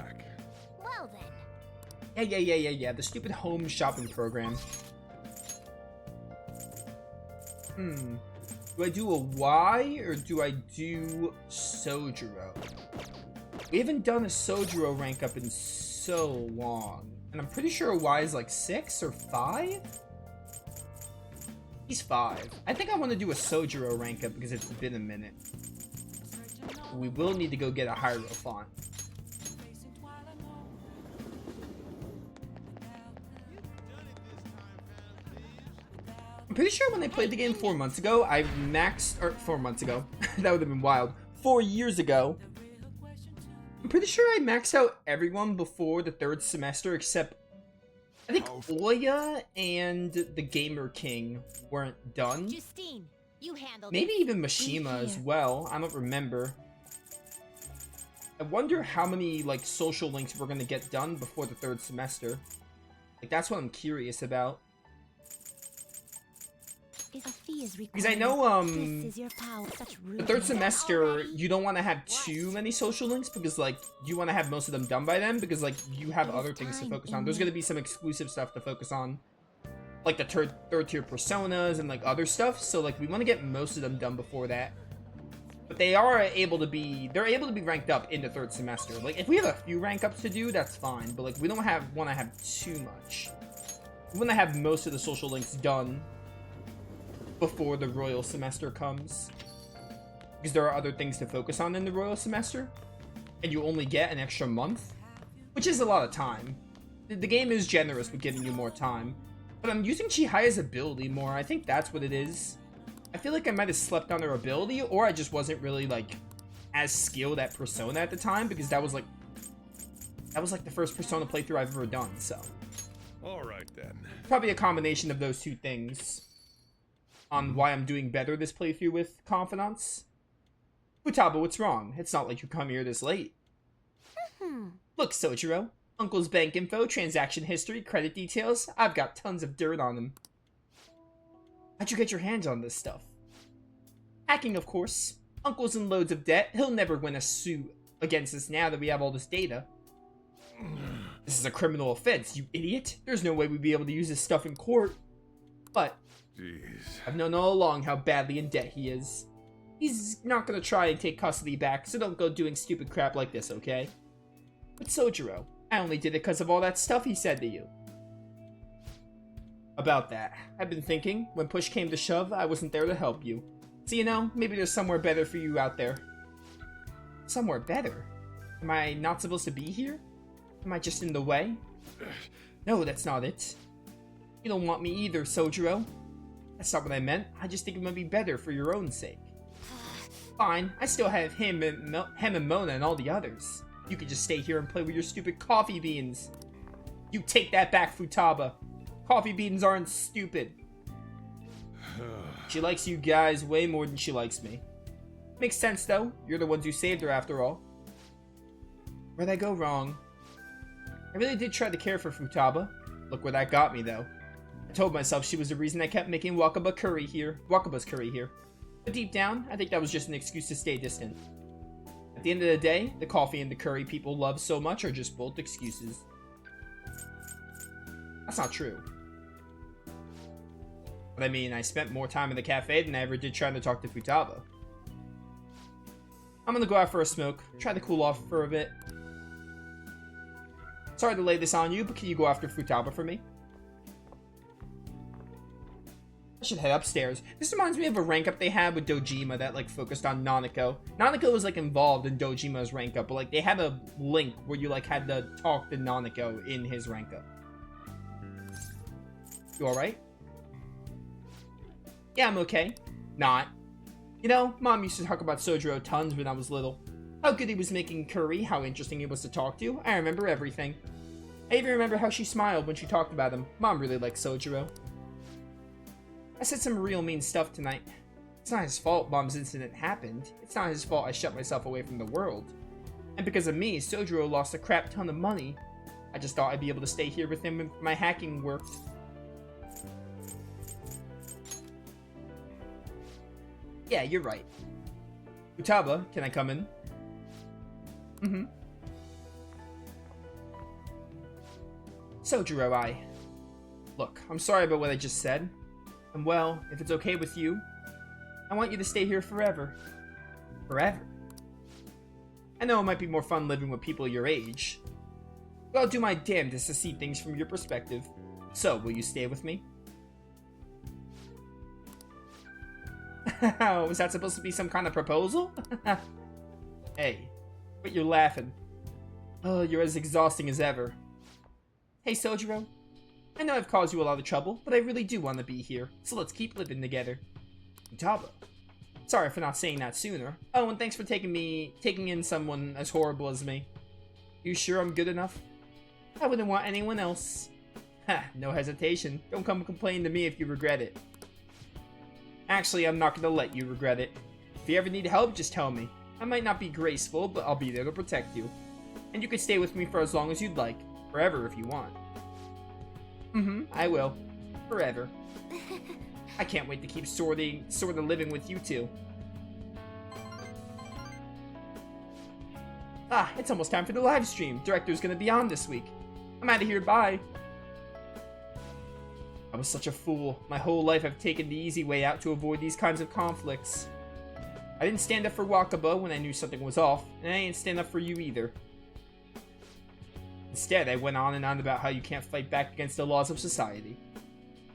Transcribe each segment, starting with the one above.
back. Well then. Yeah. The stupid home shopping program. Do I do a Y or do I do Sojiro? We haven't done a Sojiro rank up in so long. And I'm pretty sure Y is like 6 or 5? He's 5. I think I want to do a Sojiro rank up because it's been a minute. We will need to go get a Hierophant. I'm pretty sure when I played the game 4 months ago, I maxed, or 4 months ago, that would have been wild, 4 years ago, I'm pretty sure I maxed out everyone before the 3rd semester except, I think Oya and the Gamer King weren't done. Justine, you handled Maybe it. even Mishima as well, I don't remember. I wonder how many, like, social links we're gonna get done before the 3rd semester. Like, that's what I'm curious about. Because I know, the 3rd semester, you don't want to have too many social links because, like, you want to have most of them done by then because, like, you have other things to focus on. There's going to be some exclusive stuff to focus on, like the third tier personas and, like, other stuff. So, like, we want to get most of them done before that. But they are able to be, they're able to be ranked up in the 3rd semester. Like, if we have a few rank ups to do, that's fine. But, like, we don't want to have too much. We want to have most of the social links done before the royal semester comes, because there are other things to focus on in the royal semester, and you only get an extra month, which is a lot of time. The game is generous with giving you more time, but I'm using Chihiya's ability more. I think that's what it is. I feel like I might have slept on her ability, or I just wasn't really, like, as skilled at Persona at the time, because that was like the first Persona playthrough I've ever done, so. Alright then. Probably a combination of those two things on why I'm doing better this playthrough with Confidants. Futaba, what's wrong? It's not like you come here this late. Look, Sojiro. Uncle's bank info, transaction history, credit details. I've got tons of dirt on him. How'd you get your hands on this stuff? Hacking, of course. Uncle's in loads of debt. He'll never win a suit against us now that we have all this data. This is a criminal offense, you idiot. There's no way we'd be able to use this stuff in court. But Jeez. I've known all along how badly in debt he is. He's not gonna try and take custody back, so don't go doing stupid crap like this, okay? But Sojiro, I only did it because of all that stuff he said to you. About that, I've been thinking, when push came to shove, I wasn't there to help you. So you know, maybe there's somewhere better for you out there. Somewhere better? Am I not supposed to be here? Am I just in the way? No, that's not it. You don't want me either, Sojiro. That's not what I meant. I just think it might be better for your own sake. Fine, I still have him and Mona and all the others. You could just stay here and play with your stupid coffee beans. You take that back, Futaba. Coffee beans aren't stupid. She likes you guys way more than she likes me. Makes sense, though. You're the ones who saved her, after all. Where'd I go wrong? I really did try to care for Futaba. Look where that got me, though. I told myself she was the reason I kept making Wakaba's curry here. But deep down, I think that was just an excuse to stay distant. At the end of the day, the coffee and the curry people love so much are just both excuses. That's not true. But I mean, I spent more time in the cafe than I ever did trying to talk to Futaba. I'm gonna go out for a smoke, try to cool off for a bit. Sorry to lay this on you, but can you go after Futaba for me? I should head upstairs. This reminds me of a rank up they had with Dojima that, like, focused on Nanako. Nanako was, like, involved in Dojima's rank up, but, like, they had a link where you, like, had to talk to Nanako in his rank up. You alright? Yeah, I'm okay. Not. You know, Mom used to talk about Sojiro tons when I was little. How good he was making curry, how interesting he was to talk to. I remember everything. I even remember how she smiled when she talked about him. Mom really liked Sojiro. I said some real mean stuff tonight. It's not his fault Mom's incident happened. It's not his fault I shut myself away from the world. And because of me, Sojiro lost a crap ton of money. I just thought I'd be able to stay here with him if my hacking worked. Yeah, you're right. Futaba, can I come in? Sojiro, Look, I'm sorry about what I just said. And well, if it's okay with you, I want you to stay here forever. Forever? I know it might be more fun living with people your age, but I'll do my damnedest to see things from your perspective. So, will you stay with me? Was that supposed to be some kind of proposal? Hey, but you're laughing. Oh, you're as exhausting as ever. Hey, Sojiro. I know I've caused you a lot of trouble, but I really do want to be here, so let's keep living together. Futaba. Sorry for not saying that sooner. Oh, and thanks for taking in someone as horrible as me. You sure I'm good enough? I wouldn't want anyone else. Ha, no hesitation. Don't come complain to me if you regret it. Actually, I'm not gonna let you regret it. If you ever need help, just tell me. I might not be graceful, but I'll be there to protect you. And you can stay with me for as long as you'd like. Forever if you want. I will. Forever. I can't wait to keep sort of living with you two. Ah, it's almost time for the live stream. Director's gonna be on this week. I'm out of here, bye. I was such a fool. My whole life I've taken the easy way out to avoid these kinds of conflicts. I didn't stand up for Wakaba when I knew something was off, and I didn't stand up for you either. Instead, I went on and on about how you can't fight back against the laws of society.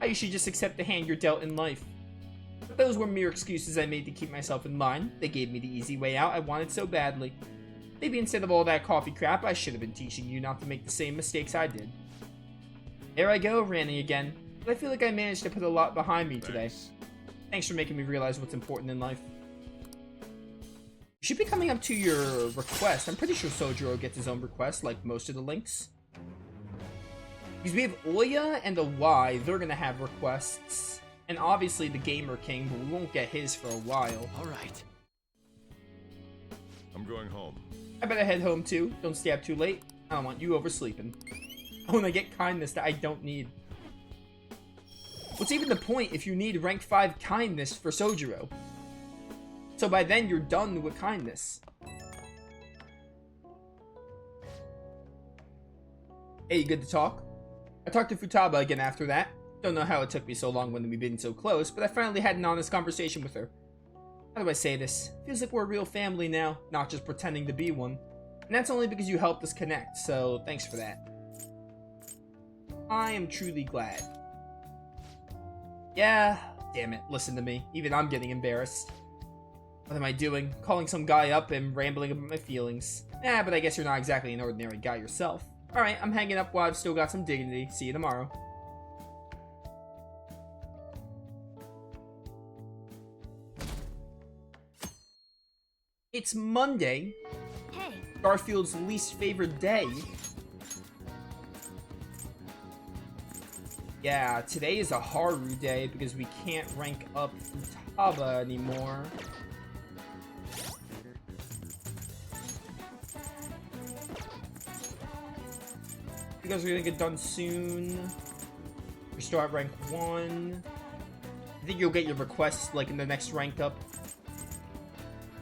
How you should just accept the hand you're dealt in life. But those were mere excuses I made to keep myself in line. They gave me the easy way out I wanted so badly. Maybe instead of all that coffee crap, I should have been teaching you not to make the same mistakes I did. There I go, ranting again. But I feel like I managed to put a lot behind me today. Thanks for making me realize what's important in life. You should be coming up to your request. I'm pretty sure Sojiro gets his own request, like most of the links. Because we have Oya and the Y, they're gonna have requests. And obviously the Gamer King, but we won't get his for a while. Alright. I'm going home. I better head home too. Don't stay up too late. I don't want you oversleeping. Oh, and I get kindness that I don't need. What's even the point if you need rank 5 kindness for Sojiro? So by then you're done with kindness. Hey, you good to talk? I talked to Futaba again after that. Don't know how it took me so long when we've been so close, but I finally had an honest conversation with her. How do I say this? Feels like we're a real family now, not just pretending to be one. And that's only because you helped us connect, so thanks for that. I am truly glad. Yeah, damn it, listen to me. Even I'm getting embarrassed. What am I doing? Calling some guy up and rambling about my feelings. But I guess you're not exactly an ordinary guy yourself. Alright, I'm hanging up while I've still got some dignity. See you tomorrow. It's Monday. Hey. Garfield's least favorite day. Yeah, today is a Haru day because we can't rank up Futaba anymore. You guys are gonna get done soon. You're still at rank 1. I think you'll get your request like in the next rank up.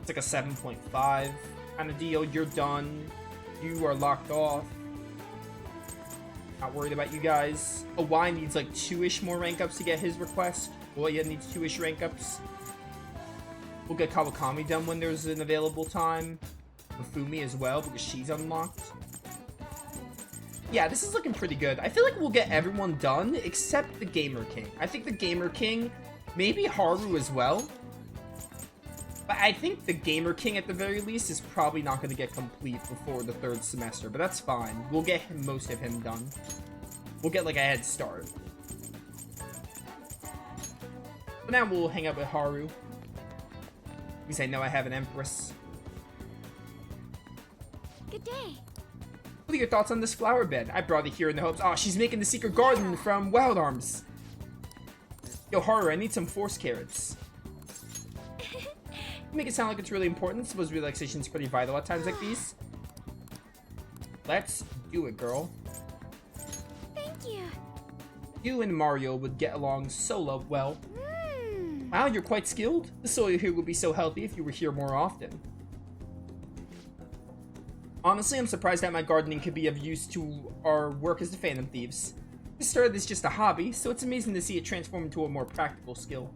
It's like a 7.5 kind of deal. You're done. You are locked off. Not worried about you guys. Y needs like 2-ish more rank ups to get his request. Oya needs 2-ish rank ups. We'll get Kawakami done when there's an available time. Mifumi as well because she's unlocked. Yeah, this is looking pretty good. I feel like we'll get everyone done except the Gamer King. I think the Gamer King, maybe Haru as well. But I think the Gamer King at the very least is probably not going to get complete before the 3rd semester, but that's fine. We'll get most of him done. We'll get like a head start. But now we'll hang out with Haru. Because I know I have an Empress. Good day. What are your thoughts on this flower bed? I brought it here in the hopes... Oh, she's making the secret garden from Wild Arms. Yo, Haru, I need some force carrots. You make it sound like it's really important. Suppose relaxation's pretty vital at times like these. Let's do it, girl. Thank you. You and Mario would get along so well. Wow, you're quite skilled. The soil here would be so healthy if you were here more often. Honestly, I'm surprised that my gardening could be of use to our work as the Phantom Thieves. This started as just a hobby, so it's amazing to see it transform into a more practical skill.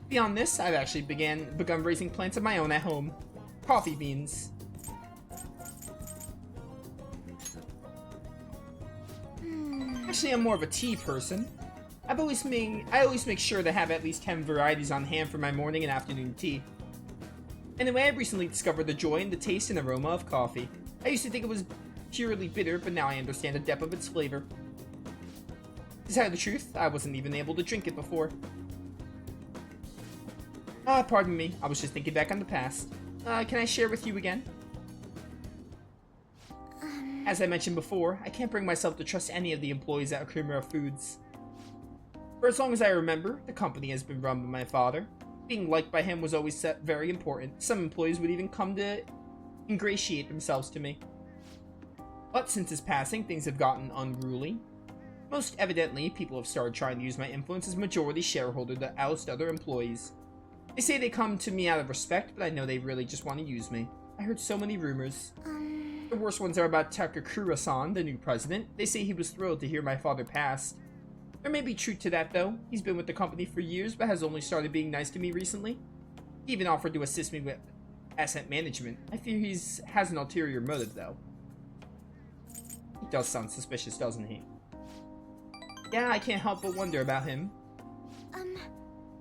Beyond this, I've actually begun raising plants of my own at home. Coffee beans. Actually, I'm more of a tea person. I always make sure to have at least 10 varieties on hand for my morning and afternoon tea. Anyway, I've recently discovered the joy in the taste and aroma of coffee. I used to think it was purely bitter, but now I understand the depth of its flavor. To tell you the truth, I wasn't even able to drink it before. Pardon me, I was just thinking back on the past. Can I share with you again? As I mentioned before, I can't bring myself to trust any of the employees at Sakura Foods. For as long as I remember, the company has been run by my father. Being liked by him was always very important. Some employees would even come to ingratiate themselves to me. But since his passing, things have gotten unruly. Most evidently, people have started trying to use my influence as majority shareholder to oust other employees. They say they come to me out of respect, but I know they really just want to use me. I heard so many rumors. The worst ones are about Sakura-san, the new president. They say he was thrilled to hear my father passed. There may be truth to that, though. He's been with the company for years, but has only started being nice to me recently. He even offered to assist me with asset management. I fear he has an ulterior motive, though. He does sound suspicious, doesn't he? Yeah, I can't help but wonder about him.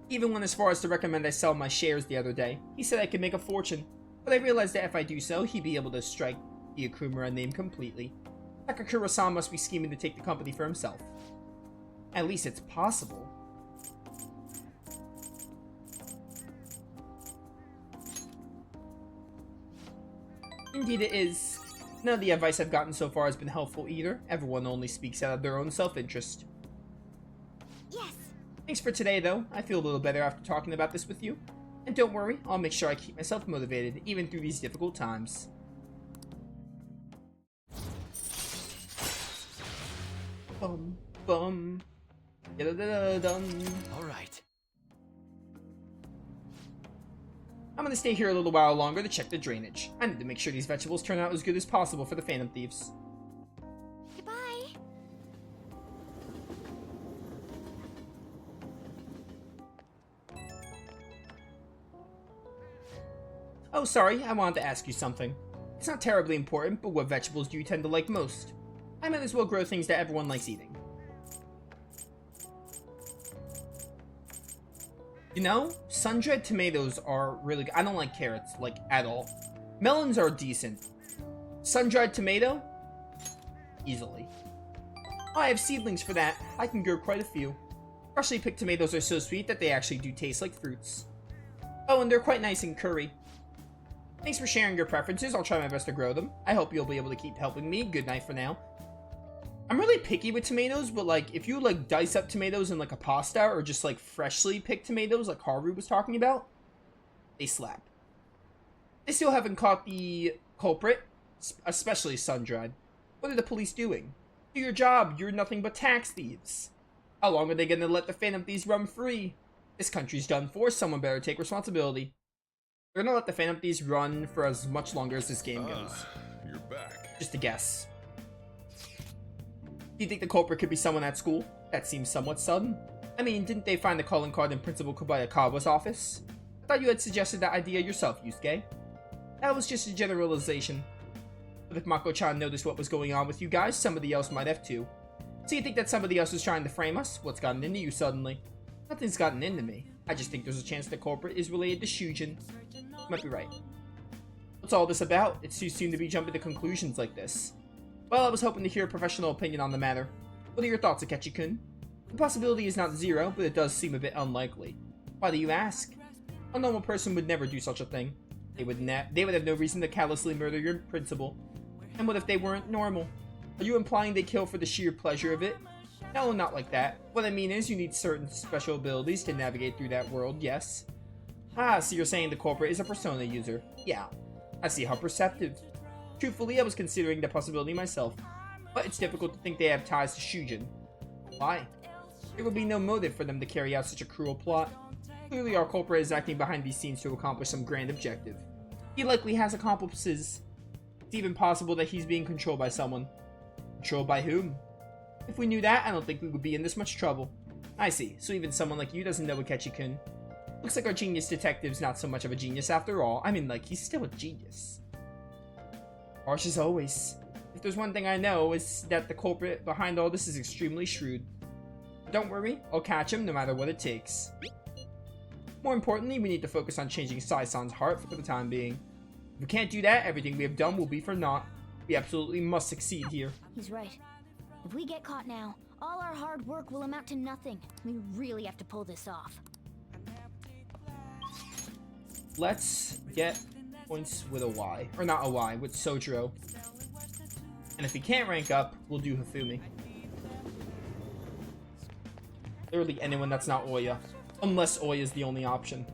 Even went as far as to recommend I sell my shares the other day. He said I could make a fortune, but I realized that if I do so, he'd be able to strike the Akuma name completely. Sakura-san must be scheming to take the company for himself. At least it's possible. Indeed it is. None of the advice I've gotten so far has been helpful either. Everyone only speaks out of their own self-interest. Yes. Thanks for today, though. I feel a little better after talking about this with you. And don't worry, I'll make sure I keep myself motivated, even through these difficult times. Bum, bum. Da-da-da-da-dum. Alright. I'm gonna stay here a little while longer to check the drainage. I need to make sure these vegetables turn out as good as possible for the Phantom Thieves. Goodbye. Oh, sorry, I wanted to ask you something. It's not terribly important, but what vegetables do you tend to like most? I might as well grow things that everyone likes eating. You know, sun-dried tomatoes are really good. I don't like carrots, like, at all. Melons are decent. Sun-dried tomato? Easily. Oh, I have seedlings for that. I can grow quite a few. Freshly picked tomatoes are so sweet that they actually do taste like fruits. Oh, and they're quite nice in curry. Thanks for sharing your preferences. I'll try my best to grow them. I hope you'll be able to keep helping me. Good night for now. I'm really picky with tomatoes, but like if you like dice up tomatoes in like a pasta or just like freshly picked tomatoes like Haru was talking about, they slap. They still haven't caught the culprit, especially sun-dried. What are the police doing? Do your job. You're nothing but tax thieves. How long are they gonna let the Phantom Thieves run free? This country's done for. Someone better take responsibility. They're gonna let the Phantom Thieves run for as much longer as this game goes. You're back. Just a guess. Do you think the culprit could be someone at school? That seems somewhat sudden. I mean, didn't they find the calling card in Principal Kobayakawa's office? I thought you had suggested that idea yourself, Yusuke. That was just a generalization. But if Mako-chan noticed what was going on with you guys, somebody else might have too. So you think that somebody else is trying to frame us? What's gotten into you suddenly? Nothing's gotten into me. I just think there's a chance the culprit is related to Shujin. Might be right. What's all this about? It's too soon to be jumping to conclusions like this. Well, I was hoping to hear a professional opinion on the matter. What are your thoughts, Akechi-kun? The possibility is not zero, but it does seem a bit unlikely. Why do you ask? A normal person would never do such a thing. They would have no reason to callously murder your principal. And what if they weren't normal? Are you implying they kill for the sheer pleasure of it? No, not like that. What I mean is you need certain special abilities to navigate through that world, yes. Ah, so you're saying the culprit is a persona user. Yeah. I see how perceptive. Truthfully, I was considering the possibility myself, but it's difficult to think they have ties to Shujin. Why? There would be no motive for them to carry out such a cruel plot. Clearly, our culprit is acting behind these scenes to accomplish some grand objective. He likely has accomplices. It's even possible that he's being controlled by someone. Controlled by whom? If we knew that, I don't think we would be in this much trouble. I see, so even someone like you doesn't know Akechi-kun. Looks like our genius detective's not so much of a genius after all. I mean, like, he's still a genius. Harsh as always. If there's one thing I know, it's that the culprit behind all this is extremely shrewd. Don't worry, I'll catch him no matter what it takes. More importantly, we need to focus on changing Sai-san's heart for the time being. If we can't do that, everything we have done will be for naught. We absolutely must succeed here. He's right. If we get caught now, all our hard work will amount to nothing. We really have to pull this off. Let's get points with a Y. Or not a Y, with Sojiro. And if we can't rank up, we'll do Hifumi. Literally anyone that's not Oya. Unless Oya is the only option.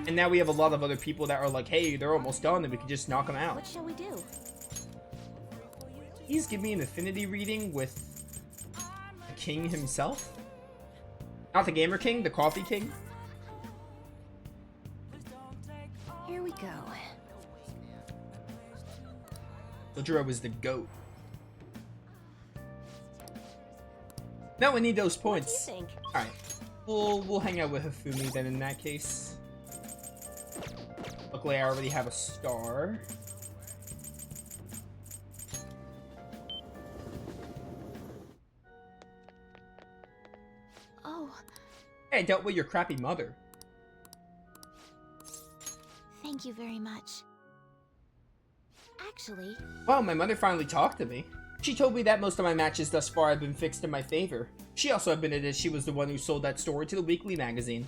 And now we have a lot of other people that are like, hey, they're almost done and we can just knock them out. What shall we do? Please give me an affinity reading with the king himself. Not the Gamer King, the Coffee King. Here we go. Sojiro was the GOAT. No, I need those points. What do you think? Alright. We'll hang out with Hifumi then in that case. Luckily I already have a star. Oh. Hey, I dealt with your crappy mother. Thank you very much. Actually... Well, my mother finally talked to me. She told me that most of my matches thus far have been fixed in my favor. She also admitted that she was the one who sold that story to the weekly magazine.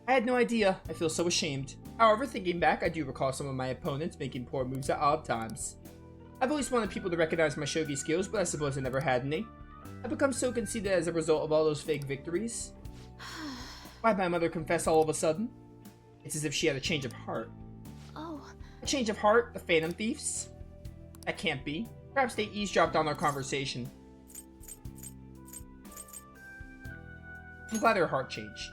I had no idea. I feel so ashamed. However, thinking back, I do recall some of my opponents making poor moves at odd times. I've always wanted people to recognize my shogi skills, but I suppose I never had any. I've become so conceited as a result of all those fake victories. Why'd my mother confess all of a sudden? It's as if she had a change of heart. Oh. A change of heart? The Phantom Thieves? That can't be. Perhaps they eavesdropped on our conversation. I'm glad her heart changed.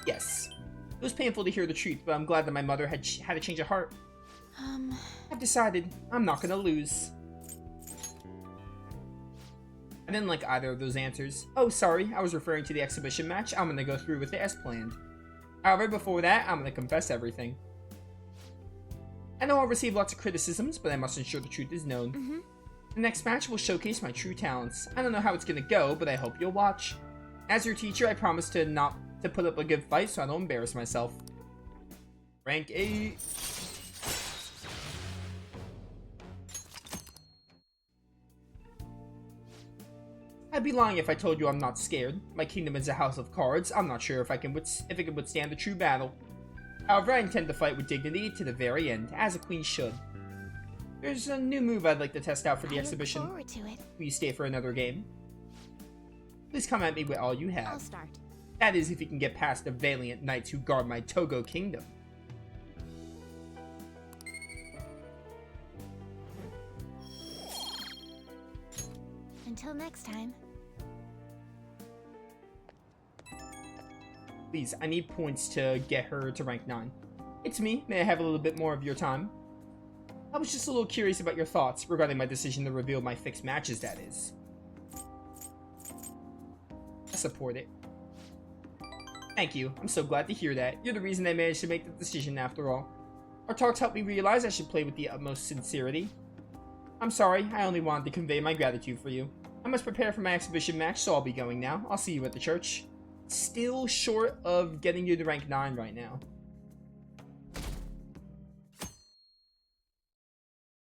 Yes. It was painful to hear the truth, but I'm glad that my mother had a change of heart. I've decided I'm not gonna lose. I didn't like either of those answers. Oh, sorry, I was referring to the exhibition match. I'm gonna go through with it as planned. However, before that, I'm gonna confess everything. I know I'll receive lots of criticisms, but I must ensure the truth is known. The next match will showcase my true talents. I don't know how it's gonna go, but I hope you'll watch. As your teacher, I promise to not put up a good fight so I don't embarrass myself. Rank 8. I'd be lying if I told you I'm not scared. My kingdom is a house of cards. I'm not sure if it can withstand a true battle. However, I intend to fight with dignity to the very end, as a queen should. There's a new move I'd like to test out for the exhibition. I look forward to it. Will you stay for another game? Please come at me with all you have. I'll start. That is, if you can get past the valiant knights who guard my Togo kingdom. Until next time. Please, I need points to get her to rank 9. It's me. May I have a little bit more of your time? I was just a little curious about your thoughts regarding my decision to reveal my fixed matches, that is. I support it. Thank you. I'm so glad to hear that. You're the reason I managed to make the decision after all. Our talks helped me realize I should play with the utmost sincerity. I'm sorry, I only wanted to convey my gratitude for you. I must prepare for my exhibition match, so I'll be going now. I'll see you at the church. Still short of getting you to rank 9 right now.